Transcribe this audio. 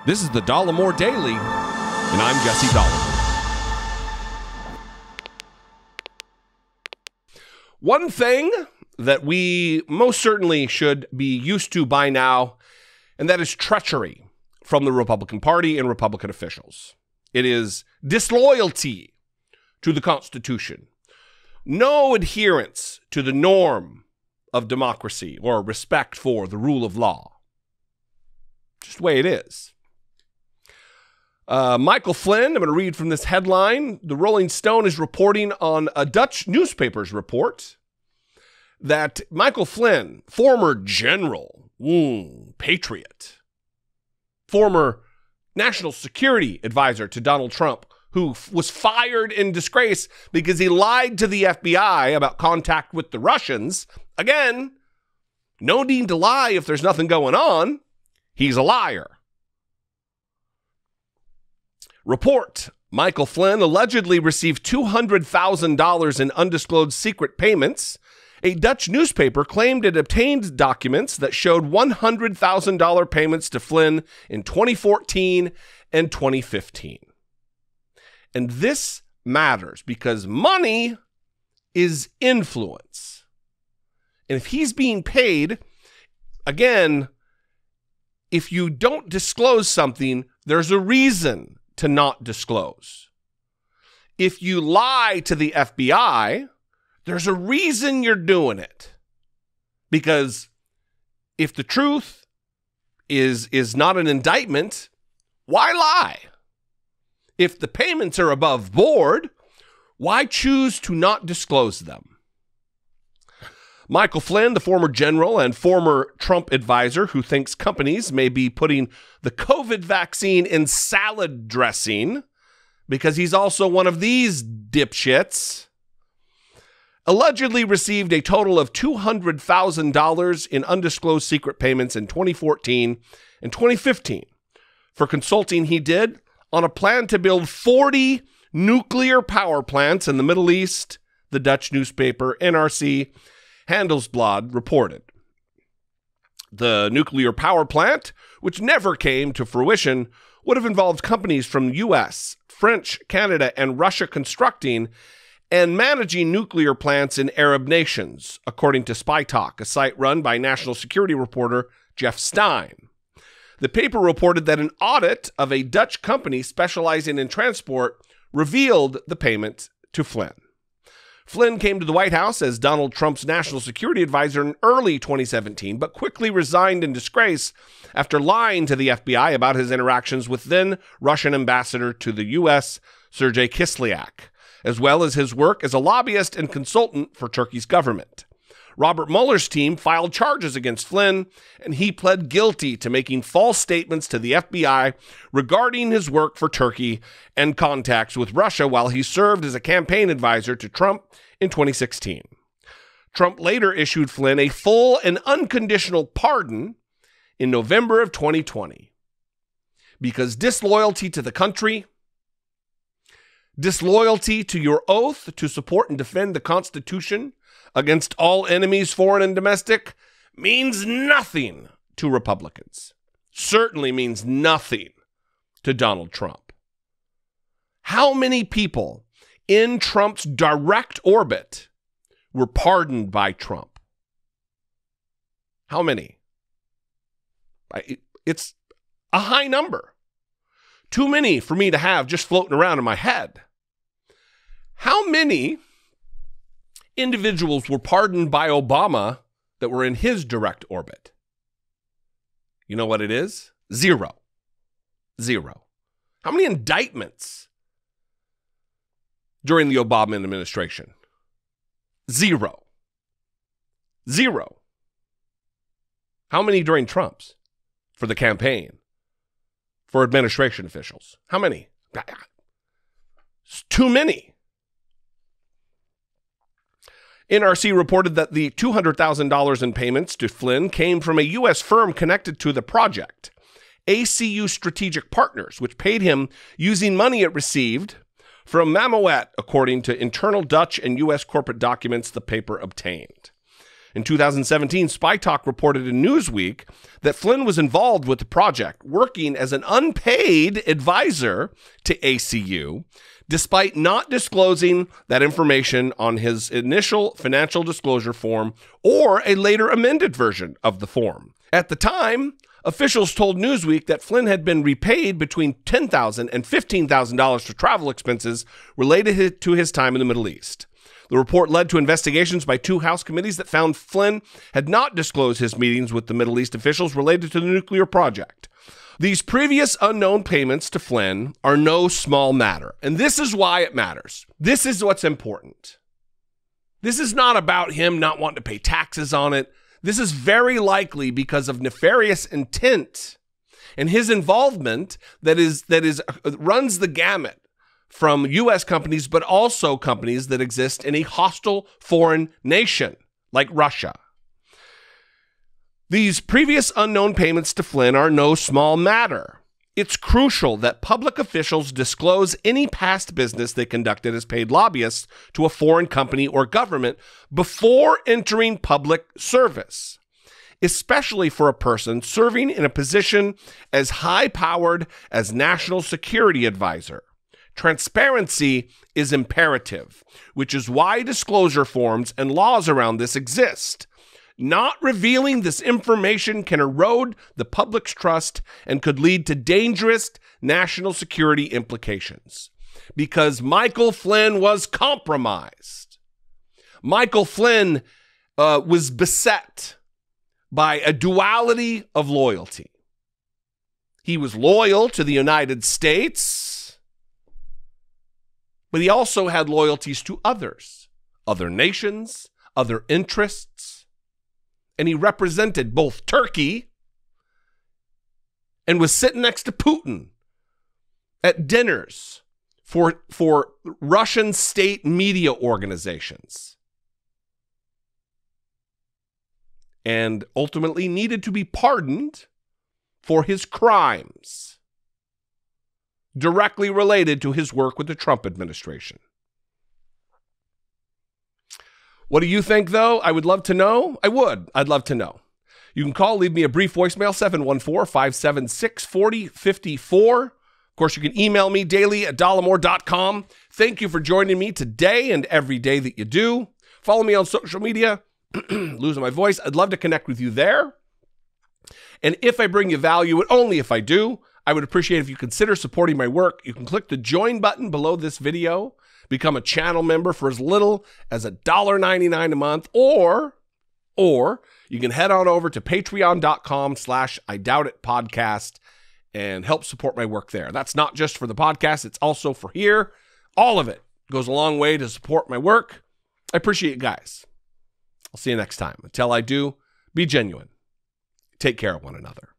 This is the Dollemore Daily, and I'm Jesse Dollemore. One thing that we most certainly should be used to by now, and that is treachery from the Republican Party and Republican officials. It is disloyalty to the Constitution, no adherence to the norm of democracy or respect for the rule of law. Just the way it is. Michael Flynn, I'm going to read from this headline. The Rolling Stone is reporting on a Dutch newspaper's report that Michael Flynn, former general, patriot, former national security advisor to Donald Trump, who was fired in disgrace because he lied to the FBI about contact with the Russians. Again, no need to lie if there's nothing going on. He's a liar. Report: Michael Flynn allegedly received $200,000 in undisclosed secret payments. A Dutch newspaper claimed it obtained documents that showed $100,000 payments to Flynn in 2014 and 2015. And this matters because money is influence. And if he's being paid, again, if you don't disclose something, there's a reason to not disclose. If you lie to the FBI, there's a reason you're doing it. Because if the truth is not an indictment, why lie? If the payments are above board, why choose to not disclose them? Michael Flynn, the former general and former Trump advisor who thinks companies may be putting the COVID vaccine in salad dressing because he's also one of these dipshits, allegedly received a total of $200,000 in undisclosed secret payments in 2014 and 2015 for consulting he did on a plan to build 40 nuclear power plants in the Middle East, the Dutch newspaper NRC Handelsblad reported. The nuclear power plant, which never came to fruition, would have involved companies from U.S., French, Canada, and Russia constructing and managing nuclear plants in Arab nations, according to Spy Talk, a site run by national security reporter Jeff Stein. The paper reported that an audit of a Dutch company specializing in transport revealed the payment to Flynn. Flynn came to the White House as Donald Trump's national security advisor in early 2017, but quickly resigned in disgrace after lying to the FBI about his interactions with then Russian ambassador to the U.S., Sergei Kislyak, as well as his work as a lobbyist and consultant for Turkey's government. Robert Mueller's team filed charges against Flynn, and he pled guilty to making false statements to the FBI regarding his work for Turkey and contacts with Russia while he served as a campaign advisor to Trump in 2016. Trump later issued Flynn a full and unconditional pardon in November of 2020 because disloyalty to the country, disloyalty to your oath to support and defend the Constitution against all enemies, foreign and domestic, means nothing to Republicans. Certainly means nothing to Donald Trump. How many people in Trump's direct orbit were pardoned by Trump? How many? It's a high number. Too many for me to have just floating around in my head. How many individuals were pardoned by Obama that were in his direct orbit? You know what it is? Zero. Zero. How many indictments during the Obama administration? Zero. Zero. How many during Trump's? For the campaign? For administration officials? How many? It's too many. NRC reported that the $200,000 in payments to Flynn came from a U.S. firm connected to the project, ACU Strategic Partners, which paid him using money it received from Mamouet, according to internal Dutch and U.S. corporate documents the paper obtained. In 2017, Spy Talk reported in Newsweek that Flynn was involved with the project, working as an unpaid advisor to ACU, despite not disclosing that information on his initial financial disclosure form or a later amended version of the form. At the time, officials told Newsweek that Flynn had been repaid between $10,000 and $15,000 for travel expenses related to his time in the Middle East. The report led to investigations by 2 House committees that found Flynn had not disclosed his meetings with the Middle East officials related to the nuclear project. These previous unknown payments to Flynn are no small matter, and this is why it matters. This is what's important. This is not about him not wanting to pay taxes on it. This is very likely because of nefarious intent and his involvement that runs the gamut from U.S. companies, but also companies that exist in a hostile foreign nation like Russia. These previous unknown payments to Flynn are no small matter. It's crucial that public officials disclose any past business they conducted as paid lobbyists to a foreign company or government before entering public service, especially for a person serving in a position as high-powered as National Security Advisor. Transparency is imperative, which is why disclosure forms and laws around this exist. Not revealing this information can erode the public's trust and could lead to dangerous national security implications. Because Michael Flynn was compromised. Michael Flynn was beset by a duality of loyalty. He was loyal to the United States, but he also had loyalties to others, other nations, other interests. And he represented both Turkey and was sitting next to Putin at dinners for Russian state media organizations. And ultimately needed to be pardoned for his crimes directly related to his work with the Trump administration. What do you think, though? I would love to know. I'd love to know. You can call, leave me a brief voicemail, 714-576-4054. Of course, you can email me daily at dollemore.com. Thank you for joining me today and every day that you do. Follow me on social media. Losing my voice. I'd love to connect with you there. And if I bring you value, and only if I do, I would appreciate if you consider supporting my work. You can click the join button below this video. Become a channel member for as little as $1.99 a month, or you can head on over to patreon.com/IDoubtItPodcast and help support my work there. That's not just for the podcast. It's also for here. All of it goes a long way to support my work. I appreciate you guys. I'll see you next time. Until I do, be genuine. Take care of one another.